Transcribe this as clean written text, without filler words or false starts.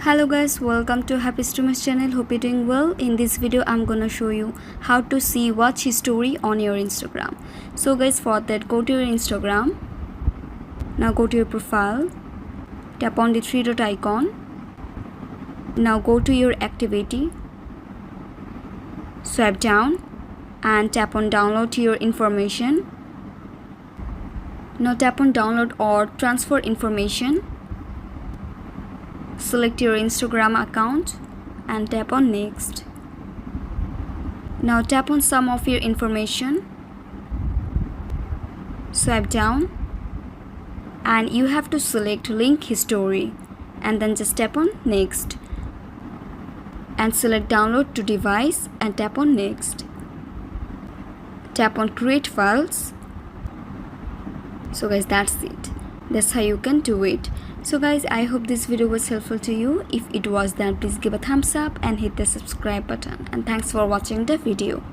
Hello guys, welcome to Happy Streamers channel. Hope you're doing well. In this video I'm gonna show you how to see watch history on your Instagram. So guys, for that go to your Instagram. Now go to your profile, tap on the three dot icon. Now go to your activity, swipe down and tap on download your information. Now tap on download or transfer information. Select your Instagram account and tap on next. Now tap on some of your information, swipe down and you have to select link history and then just tap on next and select download to device and tap on next. Tap on create files. So guys, that's it. That's how you can do it. So guys, I hope this video was helpful to you. If it was, then please give a thumbs up and hit the subscribe button. And thanks for watching the video.